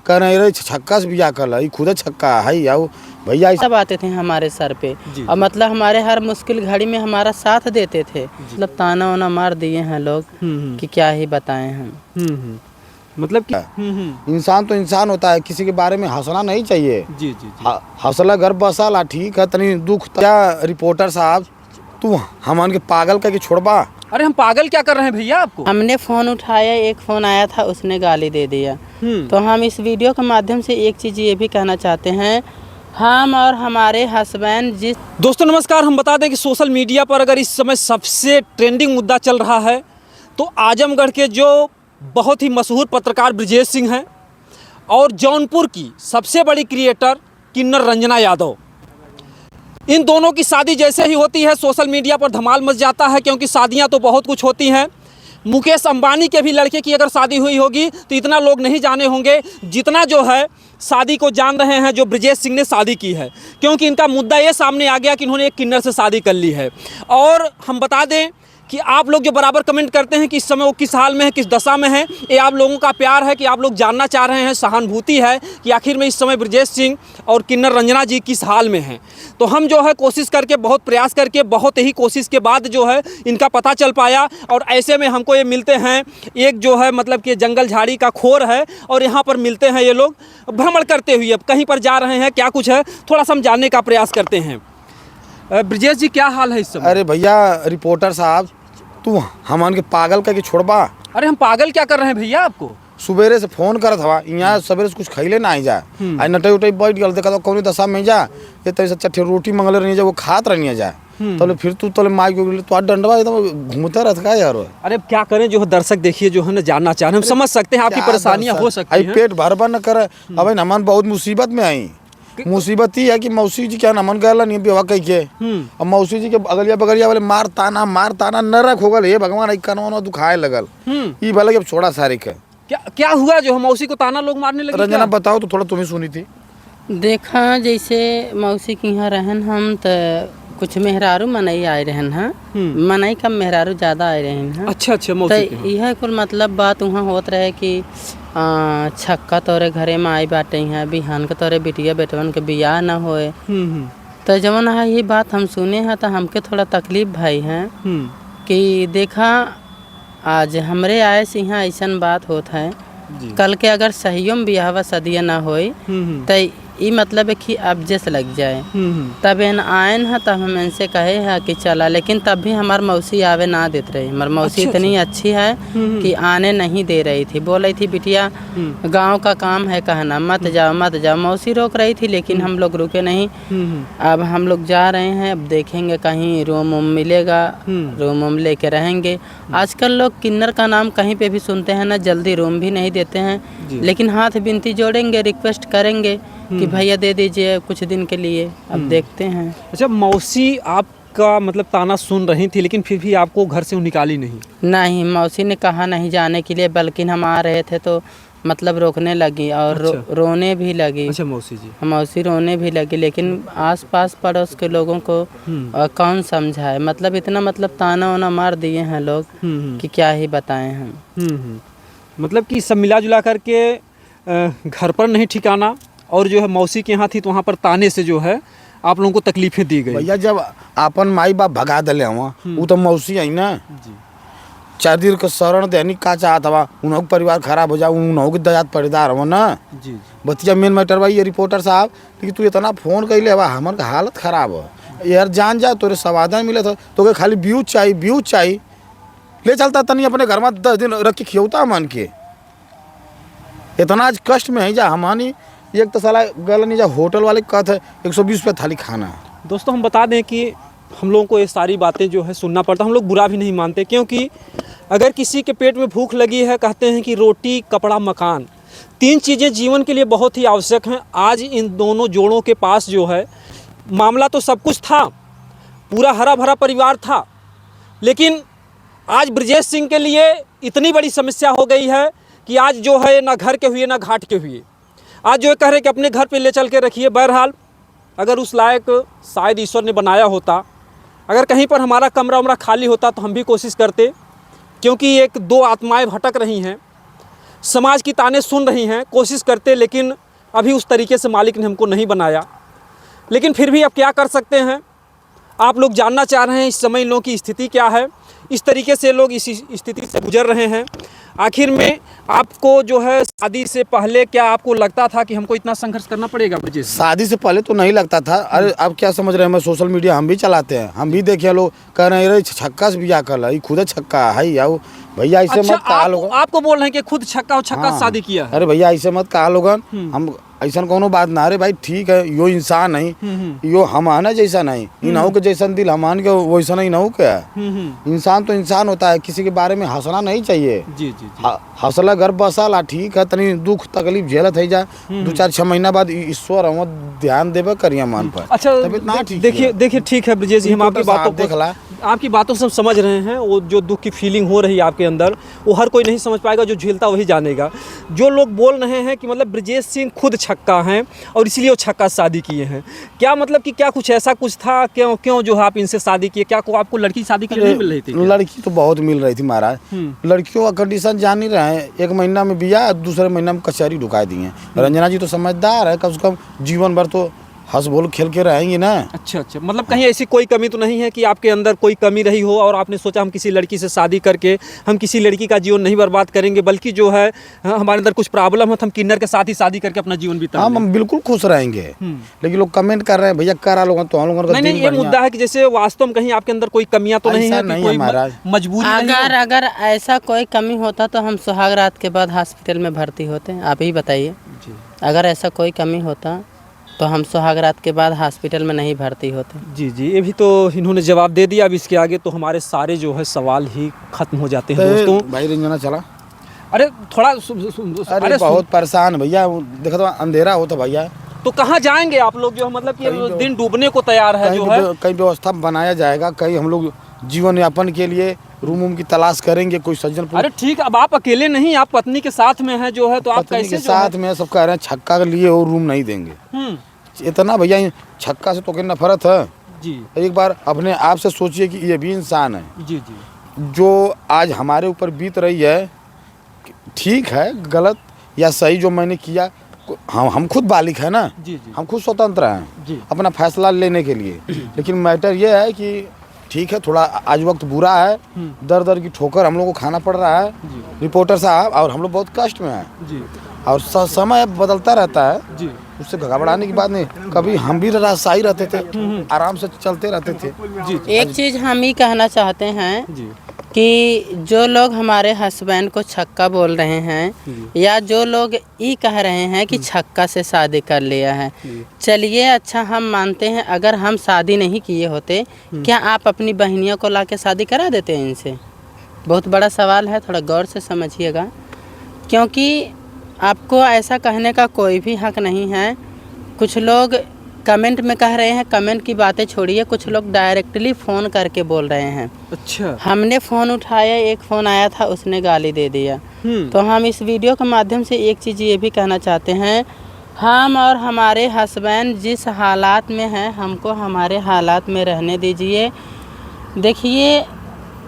कह रहे रहे छक्का से बिया कर ला, खुद छक्का है याऊ भैया। सब आते थे हमारे सर पे और मतलब हमारे हर मुश्किल घड़ी में हमारा साथ देते थे। मतलब ताना वाना मार दिए हैं लोग कि क्या ही बताएं हम। मतलब कि इंसान तो इंसान होता है, किसी के बारे में हंसना नहीं चाहिए। जी जी जी। हंसला घर बसाला ठीक है, तनी दुख क्या रिपोर्टर साहब तू हमन के पागल करके छोड़बा। अरे हम पागल क्या कर रहे हैं भैया आपको? हमने फ़ोन उठाया, एक फ़ोन आया था उसने गाली दे दिया। तो हम इस वीडियो के माध्यम से एक चीज़ ये भी कहना चाहते हैं, हम और हमारे हस्बैंड जिस दोस्तों नमस्कार, हम बता दें कि सोशल मीडिया पर अगर इस समय सबसे ट्रेंडिंग मुद्दा चल रहा है तो आजमगढ़ के जो बहुत ही मशहूर पत्रकार ब्रिजेश सिंह हैं और जौनपुर की सबसे बड़ी क्रिएटर किन्नर रंजना यादव, इन दोनों की शादी जैसे ही होती है सोशल मीडिया पर धमाल मच जाता है, क्योंकि शादियां तो बहुत कुछ होती हैं। मुकेश अंबानी के भी लड़के की अगर शादी हुई होगी तो इतना लोग नहीं जाने होंगे जितना जो है शादी को जान रहे हैं जो ब्रिजेश सिंह ने शादी की है, क्योंकि इनका मुद्दा ये सामने आ गया कि इन्होंने एक किन्नर से शादी कर ली है। और हम बता दें कि आप लोग जो बराबर कमेंट करते हैं कि इस समय वो किस हाल में है, किस दशा में है, ये आप लोगों का प्यार है कि आप लोग जानना चाह रहे हैं, सहानुभूति है कि आखिर में इस समय ब्रिजेश सिंह और किन्नर रंजना जी किस हाल में हैं। तो हम जो है कोशिश करके, बहुत प्रयास करके, बहुत ही कोशिश के बाद जो है इनका पता चल पाया। और ऐसे में हमको ये मिलते हैं, एक जो है मतलब कि जंगल झाड़ी का खोर है और यहाँ पर मिलते हैं ये लोग भ्रमण करते हुए, अब कहीं पर जा रहे हैं, क्या कुछ है थोड़ा सा हम जानने का प्रयास करते हैं। ब्रिजेश जी क्या हाल है इस समय? अरे भैया रिपोर्टर साहब तू हमन के पागल करके छोड़बा। अरे हम पागल क्या कर रहे हैं भैया आपको? सुबेरे से फोन करत हवा, यहाँ सवेरे से कुछ खैले ना आई जा, आई नटे उटे बैठ गल, देखा तो कौन दशा में जा, ये तभी से चट्टी रोटी मंगले रहनी जा, वो खात रहनी जा। तो फिर तू तो माई तो डंडवा एकदम घूमता रहता का यार। अरे क्या करें, जो है दर्शक देखिए जो है ना जानना चाह रहे हैं, हम समझ सकते हैं आपकी परेशानियां हो सकती हैं। पेट भरबा न कर, अब नमन बहुत मुसीबत में आई। मुसीबत ही है कि मौसी जी क्या नमन गला नहीं बेवा कह के, अब मौसी जी के अगलिया बगलिया वाले मार ताना नरक हो गल। हे भगवान आई कनवा दुखाए लगल, ई भले अब छोड़ा सारे के। क्या हुआ जो मौसी को ताना लोग मारने लगे? रंजना बताओ तो, थोड़ा तुम्हें सुनी थी। देखा जैसे मौसी के यहाँ रहन हम तो कुछ मेहरारू मनई आए रहन हैं, मनई कम मेहरारू ज़्यादा आए रहन हैं। अच्छा मौसी तो यह कुल मतलब बात वहाँ होत रहे कि छक्का तोरे घरे में आई बाटे हैं, बिहान के तोरे बिटिया बेटवन के बियाह न होए। तो जवन है ये बात हम सुने हैं तो हमके थोड़ा तकलीफ भाई हैं कि देखा आज हमरे आए से यहाँ ऐसा बात होत है, कल के अगर सहियों में बियाह सदिया ना होई तो ये मतलब है कि अबजेस लग जाए। तब इन आयन है तब हम इनसे कहे हैं कि चला, लेकिन तब भी हमार मौसी आवे ना देते रही। हमार मौसी इतनी अच्छी है कि आने नहीं दे रही थी, बोल रही थी बिटिया गांव का काम है कहना, मत जाओ। मौसी रोक रही थी लेकिन हम लोग रुके नहीं। अब हम लोग जा रहे हैं, अब देखेंगे कहीं रूम वूम मिलेगा, रूम वूम लेके रहेंगे। आजकल लोग किन्नर का नाम कहीं पे भी सुनते हैं ना, जल्दी रूम भी नहीं देते हैं, लेकिन हाथ बिनती जोड़ेंगे, रिक्वेस्ट करेंगे कि भैया दे दीजिए कुछ दिन के लिए। अब देखते हैं। अच्छा मौसी आपका मतलब ताना सुन रही थी लेकिन फिर भी आपको घर से निकाली नहीं? नहीं, मौसी ने कहा नहीं जाने के लिए, बल्कि हम आ रहे थे तो मतलब रोकने लगी और रोने भी लगी। अच्छा मौसी रोने भी लगी, लेकिन आसपास पड़ोस के लोगों को कौन समझाए, मतलब इतना मतलब ताना वाना मार दिए हैं लोग कि क्या ही बताएं हम। मतलब कि सब मिला जुला करके घर पर नहीं ठिकाना, और जो है मौसी के यहाँ थी तो वहाँ पर ताने से जो है आप लोगों को तकलीफें दी गई। भैया जब अपन माई बाप भगा दिले हुआ वो तो मौसी आई ना, 4 दिन का शरण देनी का चाहत हवा, उन्हों के परिवार खराब हो जाओ, उन्हों के दयात पड़ेदार हो ना। बतिया मेन मैटर भाई ये रिपोर्टर साहब कि तू इतना फोन कैले हवा, हमार का हालत खराब हो यार, जान जा तोरे समाधान मिले तो खाली व्यूज चाहिए ले चलता तनी अपने घर में 10 दिन रख के खियौता मन के। इतना आज कष्ट में है जा हमारी, एक तो साला गल नहीं जा होटल वाले कहते 120 रुपये थाली खाना। दोस्तों हम बता दें कि हम लोगों को ये सारी बातें जो है सुनना पड़ता, हम लोग बुरा भी नहीं मानते, क्योंकि अगर किसी के पेट में भूख लगी है, कहते हैं कि रोटी कपड़ा मकान 3 चीज़ें जीवन के लिए बहुत ही आवश्यक हैं। आज इन दोनों जोड़ों के पास जो है मामला तो सब कुछ था, पूरा हरा भरा परिवार था, लेकिन आज ब्रिजेश सिंह के लिए इतनी बड़ी समस्या हो गई है कि आज जो है ना घर के हुए ना घाट के हुए, आज जो कह रहे कि अपने घर पे ले चल के रखिए। बहरहाल अगर उस लायक शायद ईश्वर ने बनाया होता, अगर कहीं पर हमारा कमरा उमरा खाली होता तो हम भी कोशिश करते, क्योंकि 1-2 आत्माएं भटक रही हैं। समाज की ताने सुन रही हैं, कोशिश करते, लेकिन अभी उस तरीके से मालिक ने हमको नहीं बनाया। लेकिन फिर भी अब क्या कर सकते हैं। आप लोग जानना चाह रहे हैं इस समय इन लोगों की स्थिति क्या है, इस तरीके से लोग इस स्थिति से गुजर रहे हैं। आखिर में आपको जो है शादी से पहले क्या आपको लगता था कि हमको इतना संघर्ष करना पड़ेगा ब्रजेश? शादी से पहले तो नहीं लगता था। अरे अब क्या समझ रहे हैं, मैं सोशल मीडिया हम भी चलाते हैं, हम भी देखे लोग कह रहे हैं छक्का से बियाह कर ला, ये खुद छक्का है यार भैया, ऐसे अच्छा, मत कहा लोग। आपको बोल रहे हैं कि खुद छक्का और छक्का से शादी किया है? अरे भैया ऐसे मत कहा लोगन, हम ऐसा कोनो बात ना। अरे भाई ठीक है, यो इंसान नहीं, यो हमाना जैसा नहीं, इनहू के जैसा दिल हमान के वैसा नहीं इनहू के है। इंसान तो इंसान होता है, किसी के बारे में हंसना नहीं चाहिए। जी जी जी। हंसला घर बसाला ठीक है, तनी दुख तकलीफ झेलत है जा, 2-4-6 महीना बाद ईश्वर हम ध्यान देवे करिए मन पर। अच्छा देखिए देखिए ठीक है ब्रजेश जी, हम आपकी बातों से समझ रहे हैं। वो जो दुख की फीलिंग हो रही है आपके अंदर, वो हर कोई नहीं समझ पाएगा, जो झेलता वही जानेगा। जो लोग बोल रहे हैं कि मतलब ब्रजेश सिंह खुद छक्का हैं और इसलिए वो छक्का से शादी किए हैं, क्या मतलब कि क्या कुछ ऐसा कुछ था? क्यों जो है आप इनसे शादी किए? क्या को आपको लड़की शादी के लिए नहीं मिल रही थी? लड़की तो बहुत मिल रही थी महाराज, लड़कियों का कंडीशन जान ही रहे हैं। 1 महीना में बिया, दूसरे महीना में कचहरी ढुका दिए। रंजना जी तो समझदार है, कम से कम जीवन भर तो हंस बोल खेल के रहेंगे ना। अच्छा अच्छा, मतलब कहीं ऐसी कोई कमी तो नहीं है कि आपके अंदर कोई कमी रही हो और आपने सोचा हम किसी लड़की से शादी करके हम किसी लड़की का जीवन नहीं बर्बाद करेंगे, बल्कि जो है हमारे अंदर कुछ प्रॉब्लम है तो हम किन्नर के साथ ही शादी करके अपना जीवन बिता हम बिल्कुल खुश रहेंगे। लेकिन लोग कमेंट कर रहे हैं भैया करा लोग तो हम लोगों का नहीं, ये मुद्दा है कि जैसे वास्तव में कहीं आपके अंदर कोई कमियां तो नहीं है कि कोई मजबूरी अगर ऐसा कोई कमी होता तो हम सुहाग रात के बाद हॉस्पिटल में भर्ती होते। आप ही बताइए, अगर ऐसा कोई कमी होता तो हम सुहाग रात के बाद हॉस्पिटल में नहीं भर्ती होते। जी जी, ये भी तो इन्होंने जवाब दे दिया। अब इसके आगे तो हमारे सारे जो है सवाल ही खत्म हो जाते हैं दोस्तों। भाई रंजना चला, अरे थोड़ा अरे बहुत परेशान भैया, देखो तो अंधेरा हो तो भैया तो कहाँ जाएंगे आप लोग? जो मतलब कि दिन डूबने को तैयार है, जो है कहीं व्यवस्था बनाया जाएगा, कहीं हम लोग जीवन यापन के लिए रूम की तलाश करेंगे, कोई सज्जन। अरे ठीक, अब आप अकेले नहीं, आप पत्नी के साथ में हैं जो है, तो आप कैसे साथ में सब कह रहे हैं छक्का के लिए और रूम नहीं देंगे। इतना भैया छक्का से तो क्या नफरत है जी। एक बार अपने आप से सोचिए कि ये भी इंसान है जी जी, जो आज हमारे ऊपर बीत रही है। ठीक है गलत या सही जो मैंने किया, हम खुद बालिक है ना जी जी, हम खुद स्वतंत्र हैं जी। अपना फैसला लेने के लिए। लेकिन मैटर ये है कि ठीक है थोड़ा आज वक्त बुरा है, दर दर की ठोकर हम लोग को खाना पड़ रहा है रिपोर्टर साहब, और हम लोग बहुत कष्ट में हैं जी। और समय बदलता रहता है जी, उससे घबराने की बात नहीं। कभी हम भी राजशाही रहते थे, आराम से चलते रहते थे जी। एक चीज़ हम ही कहना चाहते हैं जी कि जो लोग हमारे हस्बैंड को छक्का बोल रहे हैं या जो लोग ये कह रहे हैं कि छक्का से शादी कर लिया है, चलिए अच्छा हम मानते हैं, अगर हम शादी नहीं किए होते क्या आप अपनी बहनियों को लाके शादी करा देते हैं इनसे? बहुत बड़ा सवाल है, थोड़ा गौर से समझिएगा, क्योंकि आपको ऐसा कहने का कोई भी हक नहीं है। कुछ लोग कमेंट में कह रहे हैं, कमेंट की बातें छोड़िए, कुछ लोग डायरेक्टली फ़ोन करके बोल रहे हैं। अच्छा, हमने फ़ोन उठाया, एक फ़ोन आया था उसने गाली दे दिया। तो हम इस वीडियो के माध्यम से एक चीज़ ये भी कहना चाहते हैं, हम और हमारे हस्बैंड जिस हालात में हैं हमको हमारे हालात में रहने दीजिए। देखिए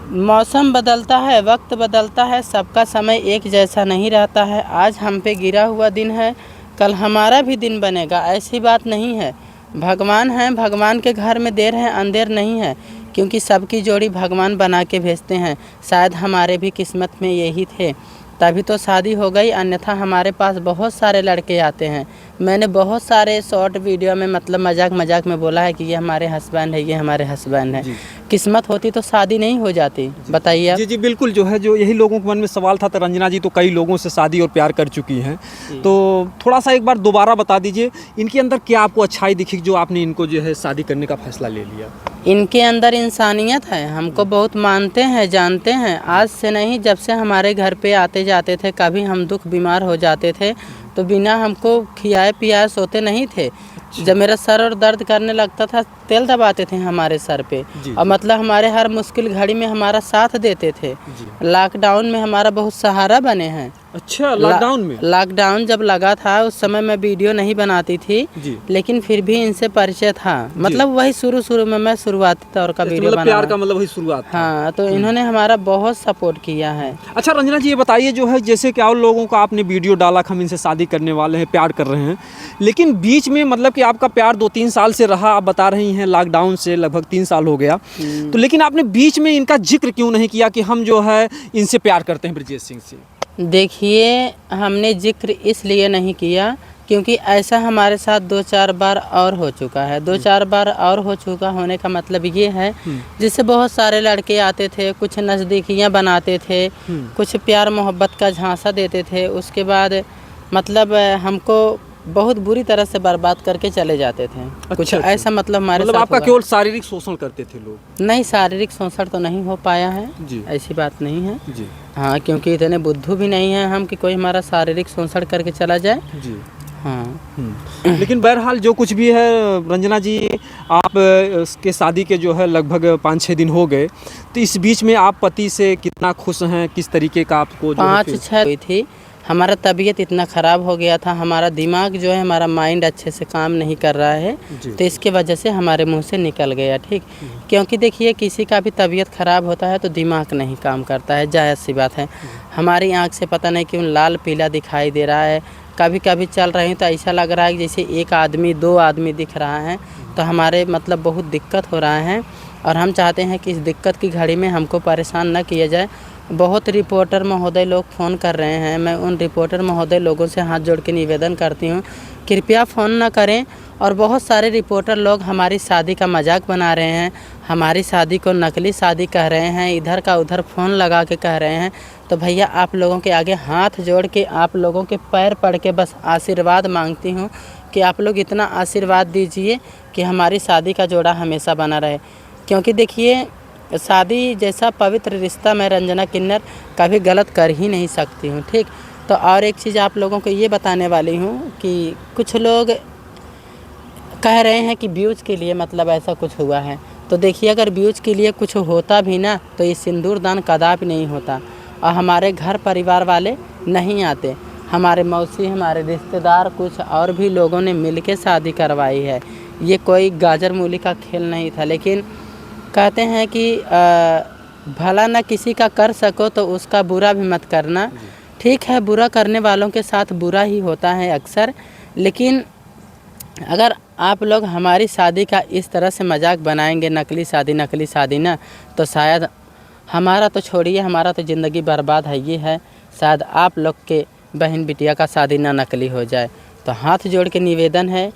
मौसम बदलता है, वक्त बदलता है, सबका समय एक जैसा नहीं रहता है। आज हम पे गिरा हुआ दिन है, कल हमारा भी दिन बनेगा, ऐसी बात नहीं है। भगवान हैं, भगवान के घर में देर है अंधेर नहीं है, क्योंकि सबकी जोड़ी भगवान बना के भेजते हैं। शायद हमारे भी किस्मत में यही थे, तभी तो शादी हो गई, अन्यथा हमारे पास बहुत सारे लड़के आते हैं। मैंने बहुत सारे शॉर्ट वीडियो में मतलब मजाक में बोला है कि ये हमारे हस्बैंड है, ये हमारे हस्बैंड है। किस्मत होती तो शादी नहीं हो जाती, बताइए आप। जी जी बिल्कुल, जो है जो यही लोगों के मन में सवाल था। तो रंजना जी तो कई लोगों से शादी और प्यार कर चुकी हैं, तो थोड़ा सा एक बार दोबारा बता दीजिए इनके अंदर क्या आपको अच्छाई दिखी जो आपने इनको जो है शादी करने का फैसला ले लिया? इनके अंदर इंसानियत है, हमको बहुत मानते हैं, जानते हैं। आज से नहीं, जब से हमारे घर पे आते जाते थे, कभी हम दुख बीमार हो जाते थे तो बिना हमको खियाए पियाए सोते नहीं थे। जब मेरा सर और दर्द करने लगता था तेल दबाते थे हमारे सर पे। जी, और मतलब हमारे हर मुश्किल घड़ी में हमारा साथ देते थे। लॉकडाउन में हमारा बहुत सहारा बने हैं। अच्छा, लॉकडाउन में? लॉकडाउन जब लगा था उस समय मैं वीडियो नहीं बनाती थी, जी। लेकिन फिर भी इनसे परिचय था। मतलब वही शुरू में मैं शुरुआती तौर का वीडियो मतलब प्यार बना। का मतलब वही शुरुआत था। हाँ, तो इन्होंने हमारा बहुत सपोर्ट किया है। अच्छा रंजना जी, ये बताइए जो है जैसे कि और लोगों का आपने वीडियो डाला कि हम इनसे शादी करने वाले हैं, प्यार कर रहे हैं, लेकिन बीच में मतलब कि आपका प्यार 2-3 साल से रहा, आप बता रही हैं लॉकडाउन से लगभग 3 साल हो गया, तो लेकिन आपने बीच में इनका जिक्र क्यों नहीं किया कि हम जो है इनसे प्यार करते हैं ब्रजेश सिंह से? देखिए, हमने जिक्र इसलिए नहीं किया क्योंकि ऐसा हमारे साथ 2-4 बार और हो चुका है। 2-4 बार और हो चुका होने का मतलब ये है, जिससे बहुत सारे लड़के आते थे, कुछ नज़दीकियाँ बनाते थे, कुछ प्यार मोहब्बत का झांसा देते थे, उसके बाद मतलब हमको बहुत बुरी तरह से बर्बाद करके चले जाते थे। कुछ अच्छा। ऐसा मतलब हमारे साथ आपका हुआ केवल शारीरिक शोषण करते थे लोग? नहीं, शारीरिक शोषण तो नहीं हो पाया है जी। ऐसी बात नहीं है जी। हाँ, क्योंकि इतने बुद्धू भी नहीं है हम कि कोई हमारा शारीरिक शोषण करके चला जाए। जी। हाँ। लेकिन बहरहाल जो कुछ भी है रंजना जी, आप के शादी के जो है लगभग 5-6 दिन हो गए, तो इस बीच में आप पति से कितना खुश हैं, किस तरीके का आपको जो है 5-6 हुई थी। हमारा तबीयत इतना ख़राब हो गया था, हमारा दिमाग जो है, हमारा माइंड अच्छे से काम नहीं कर रहा है, तो इसके वजह से हमारे मुंह से निकल गया। ठीक, क्योंकि देखिए किसी का भी तबीयत ख़राब होता है तो दिमाग नहीं काम करता है, जायज़ सी बात है। हमारी आँख से पता नहीं क्यों लाल पीला दिखाई दे रहा है, कभी कभी चल रहे हैं तो ऐसा लग रहा है कि जैसे एक आदमी 2 आदमी दिख रहा है, तो हमारे मतलब बहुत दिक्कत हो रहा है। और हम चाहते हैं कि इस दिक्कत की घड़ी में हमको परेशान न किया जाए। बहुत रिपोर्टर महोदय लोग फ़ोन कर रहे हैं, मैं उन रिपोर्टर महोदय लोगों से हाथ जोड़ के निवेदन करती हूँ, कृपया फ़ोन ना करें। और बहुत सारे रिपोर्टर लोग हमारी शादी का मजाक बना रहे हैं, हमारी शादी को नकली शादी कह रहे हैं, इधर का उधर फ़ोन लगा के कह रहे हैं। तो भैया आप लोगों के आगे हाथ जोड़ के, आप लोगों के पैर पड़ के बस आशीर्वाद मांगती हूँ कि आप लोग इतना आशीर्वाद दीजिए कि हमारी शादी का जोड़ा हमेशा बना रहे। क्योंकि देखिए, शादी जैसा पवित्र रिश्ता मैं रंजना किन्नर कभी गलत कर ही नहीं सकती हूँ। ठीक, तो और एक चीज़ आप लोगों को ये बताने वाली हूँ कि कुछ लोग कह रहे हैं कि व्यूज़ के लिए मतलब ऐसा कुछ हुआ है। तो देखिए, अगर व्यूज़ के लिए कुछ होता भी ना तो ये सिंदूर दान कदापि नहीं होता, और हमारे घर परिवार वाले नहीं आते। हमारे मौसी, हमारे रिश्तेदार, कुछ और भी लोगों ने मिल के शादी करवाई है। ये कोई गाजर मूली का खेल नहीं था। लेकिन कहते हैं कि भला ना किसी का कर सको तो उसका बुरा भी मत करना। ठीक है, बुरा करने वालों के साथ बुरा ही होता है अक्सर, लेकिन अगर आप लोग हमारी शादी का इस तरह से मजाक बनाएंगे, नकली शादी ना, तो शायद हमारा तो छोड़िए, हमारा तो ज़िंदगी बर्बाद है ये है, शायद आप लोग के बहन बिटिया का शादी ना नकली हो जाए। तो हाथ जोड़ के निवेदन है,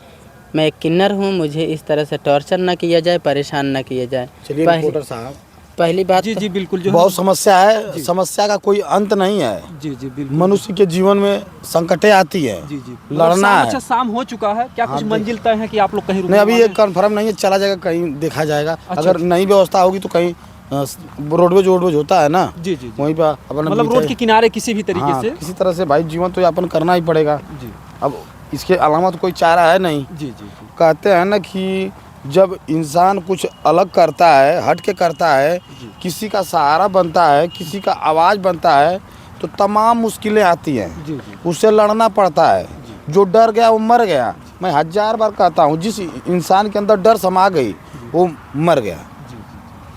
मैं एक किन्नर हूँ, मुझे इस तरह से टॉर्चर ना किया जाए, परेशान ना किया जाए। चलिए रिपोर्टर साहब, पहली बात जी तो जी बिल्कुल, जो बहुत समस्या है, समस्या का कोई अंत नहीं है। जी जी बिल्कुल, मनुष्य के जीवन में संकटें आती है, जी जी लड़ना है। अच्छा, शाम हो चुका है क्या? कुछ मंजिल तय है कि आप लोग कहीं नहीं, अभी ये रुकने वाले कंफर्म नहीं है, चला जाएगा कहीं, देखा जाएगा। अच्छा, अगर नई व्यवस्था होगी तो कहीं रोडवेज होता है ना, हैं? जी जी जी, वहीं पर अपन मतलब रोड के किनारे किसी भी तरीके हाँ, से। किसी तरह से भाई जीवन तो यापन करना ही पड़ेगा। जी अब इसके अलावा तो कोई चारा है नहीं। जी जी जी, कहते हैं ना कि जब इंसान कुछ अलग करता है, हट के करता है, किसी का सहारा बनता है, किसी का आवाज़ बनता है, तो तमाम मुश्किलें आती हैं, जी जी, उससे लड़ना पड़ता है। जो डर गया वो मर गया। मैं 1000 बार कहता हूँ, जिस इंसान के अंदर डर समा गई वो मर गया।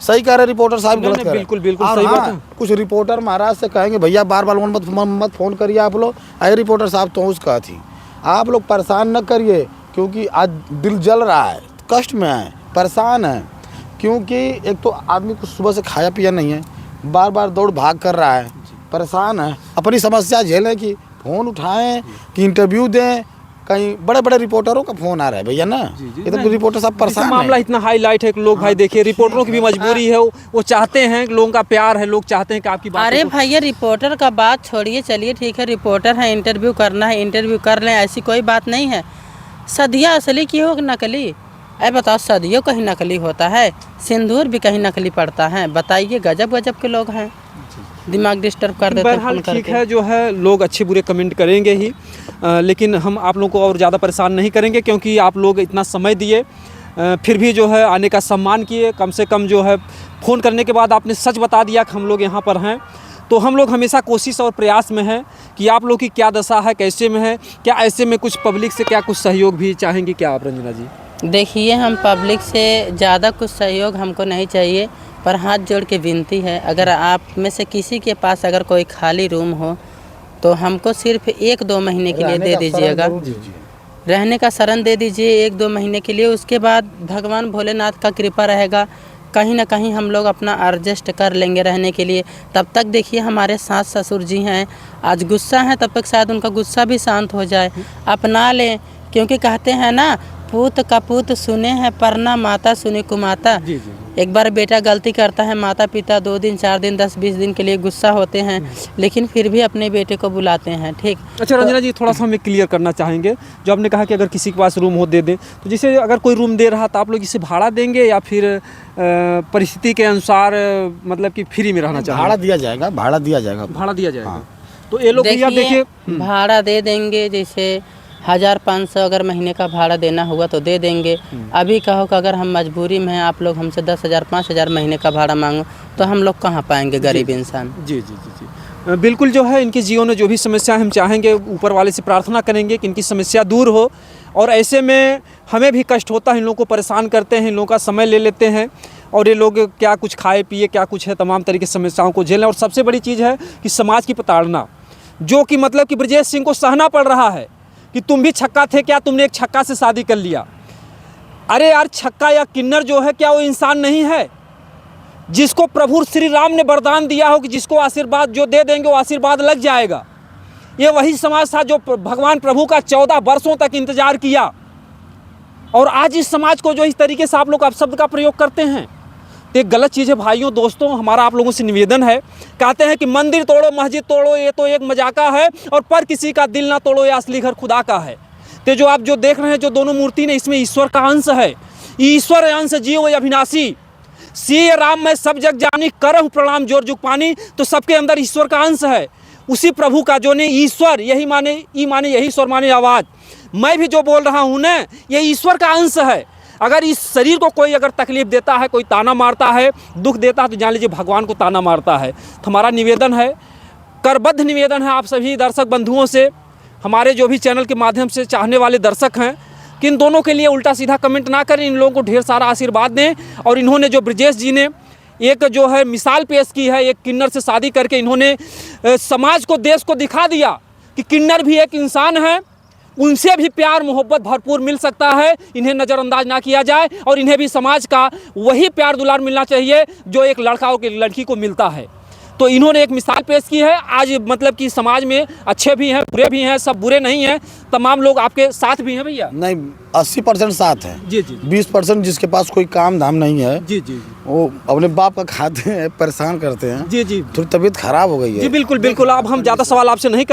सही कह रहे रिपोर्टर साहब, नहीं, गलत नहीं, कह रहे। बिल्कुल, बिल्कुल और सही बात हाँ, है। कुछ रिपोर्टर महाराज से कहेंगे भैया बार बार मत फ़ोन करिए आप लोग। अरे रिपोर्टर साहब तो उसका थी, आप लोग परेशान न करिए, क्योंकि आज दिल जल रहा है, कष्ट में है, परेशान है। क्योंकि एक तो आदमी को सुबह से खाया पिया नहीं है, बार बार दौड़ भाग कर रहा है, परेशान है। अपनी समस्या झेलें कि फ़ोन उठाएं कि इंटरव्यू दें, कहीं बड़े बड़े रिपोर्टरों का फ़ोन आ रहा है भैया ना। ये तो रिपोर्टर साहब परेशान मामला है। इतना हाईलाइट है कि लोग भाई देखिए, रिपोर्टरों की भी मजबूरी है, वो चाहते हैं, लोगों का प्यार है, लोग चाहते हैं कि आपकी बात। अरे भैया, रिपोर्टर का बात छोड़िए, चलिए ठीक है, रिपोर्टर है, इंटरव्यू करना है, इंटरव्यू कर लें, ऐसी कोई बात नहीं है। सदिया असली की हो नकली? अरे बताओ, सदियों कहीं नकली होता है, सिंदूर भी कहीं नकली पड़ता है? बताइए, गजब गजब के लोग हैं। दिमाग डिस्टर्ब कर देते हैं बहरहाल फोन ठीक करके। है, जो है लोग अच्छे बुरे कमेंट करेंगे ही, लेकिन हम आप लोगों को और ज़्यादा परेशान नहीं करेंगे क्योंकि आप लोग इतना समय दिए, फिर भी जो है आने का सम्मान किए। कम से कम जो है फ़ोन करने के बाद आपने सच बता दिया कि हम लोग यहाँ पर हैं। तो हम लोग हमेशा कोशिश और प्रयास में हैं कि आप लोग की क्या दशा है, कैसे में है, क्या ऐसे में कुछ पब्लिक से क्या कुछ सहयोग भी चाहेंगे क्या आप रंजना जी? देखिए, हम पब्लिक से ज़्यादा कुछ सहयोग हमको नहीं चाहिए, पर हाथ जोड़ के विनती है, अगर आप में से किसी के पास अगर कोई खाली रूम हो तो हमको सिर्फ 1-2 महीने के लिए दे दीजिएगा। रहने का शरण दे दीजिए 1-2 महीने के लिए। उसके बाद भगवान भोलेनाथ का कृपा रहेगा, कहीं ना कहीं हम लोग अपना एडजस्ट कर लेंगे रहने के लिए। तब तक देखिए हमारे सास ससुर जी हैं, आज गुस्सा हैं, तब तक शायद उनका गुस्सा भी शांत हो जाए, अपना लें। क्योंकि कहते हैं ना, पूत कपूत सुने हैं पर ना माता सुने कुमाता। जी जी। एक बार बेटा गलती करता है, माता पिता 2 दिन 4 दिन 10-20 दिन के लिए गुस्सा होते हैं, लेकिन फिर भी अपने बेटे को बुलाते हैं। ठीक। अच्छा रंजना जी, थोड़ा सा हमें क्लियर करना चाहेंगे, जो आपने कहा कि अगर किसी के पास रूम हो दे दें, तो जैसे अगर कोई रूम दे रहा तो आप लोग इसे भाड़ा देंगे या फिर परिस्थिति के अनुसार मतलब कि फ्री में रहना चाहेंगे? भाड़ा दिया जाएगा, भाड़ा दिया जाएगा। भाड़ा दिया जाएगा। तो ये लोग भैया देखिए भाड़ा दे देंगे, जैसे 1500 अगर महीने का भाड़ा देना हुआ तो दे देंगे। अभी कहो कि अगर हम मजबूरी में हैं, आप लोग हमसे 10,000 5,000 महीने का भाड़ा मांगो, तो हम लोग कहाँ पाएंगे, गरीब इंसान। जी जी जी जी, बिल्कुल जो है इनके जीवन में जो भी समस्या हम चाहेंगे, ऊपर वाले से प्रार्थना करेंगे कि इनकी समस्या दूर हो। और ऐसे में हमें भी कष्ट होता है, इन लोगों को परेशान करते हैं, इन लोगों का समय ले लेते हैं और ये लोग क्या कुछ खाए पिए, क्या कुछ है, तमाम तरीके की समस्याओं को झेलें। और सबसे बड़ी चीज़ है कि समाज की प्रताड़ना, जो कि मतलब कि ब्रजेश सिंह को सहना पड़ रहा है कि तुम भी छक्का थे क्या, तुमने एक छक्का से शादी कर लिया। अरे यार, छक्का या किन्नर जो है, क्या वो इंसान नहीं है? जिसको प्रभु श्री राम ने वरदान दिया हो कि जिसको आशीर्वाद जो दे देंगे वो आशीर्वाद लग जाएगा। ये वही समाज था जो भगवान प्रभु का 14 वर्षों तक इंतजार किया, और आज इस समाज को जो इस तरीके से आप लोग अपशब्द का प्रयोग करते हैं, तो एक गलत चीज़ है। भाइयों दोस्तों, हमारा आप लोगों से निवेदन है, कहते हैं कि मंदिर तोड़ो मस्जिद तोड़ो ये तो एक मजाका है, और पर किसी का दिल ना तोड़ो ये असली घर खुदा का है। तो जो आप जो देख रहे हैं, जो दोनों मूर्ति ने, इसमें ईश्वर का अंश है। ईश्वर अंश जीव अविनाशी, सिय राम मैं सब जग जानी, करहु प्रणाम जोर जुग पानी। तो सबके अंदर ईश्वर का अंश है, उसी प्रभु का जो ने ईश्वर, यही माने ई माने यही स्वर माने आवाज़। मैं भी जो बोल रहा हूँ ना, ये ईश्वर का अंश है। अगर इस शरीर को कोई अगर तकलीफ देता है, कोई ताना मारता है, दुख देता है, तो जान लीजिए भगवान को ताना मारता है। तो हमारा निवेदन है, करबद्ध निवेदन है आप सभी दर्शक बंधुओं से, हमारे जो भी चैनल के माध्यम से चाहने वाले दर्शक हैं, कि इन दोनों के लिए उल्टा सीधा कमेंट ना करें, इन लोगों को ढेर सारा आशीर्वाद दें। और इन्होंने जो ब्रजेश जी ने एक जो है मिसाल पेश की है, एक किन्नर से शादी करके इन्होंने समाज को, देश को दिखा दिया कि किन्नर भी एक इंसान है, उनसे भी प्यार मोहब्बत भरपूर मिल सकता है। इन्हें नज़रअंदाज ना किया जाए, और इन्हें भी समाज का वही प्यार दुलार मिलना चाहिए जो एक लड़का और एक लड़की को मिलता है। तो इन्होंने एक मिसाल पेश की है। आज मतलब कि समाज में अच्छे भी हैं, बुरे भी हैं, सब बुरे नहीं हैं, तमाम लोग आपके साथ भी हैं भैया। नहीं, 80% साथ है। जी जी 20% जिसके पास कोई काम धाम नहीं है, जी जी वो अपने बाप का खाते हैं, परेशान करते हैं। जी जी थोड़ी तबीयत खराब हो गई है। जी बिल्कुल बिल्कुल। अब हम ज़्यादा सवाल आपसे नहीं करें।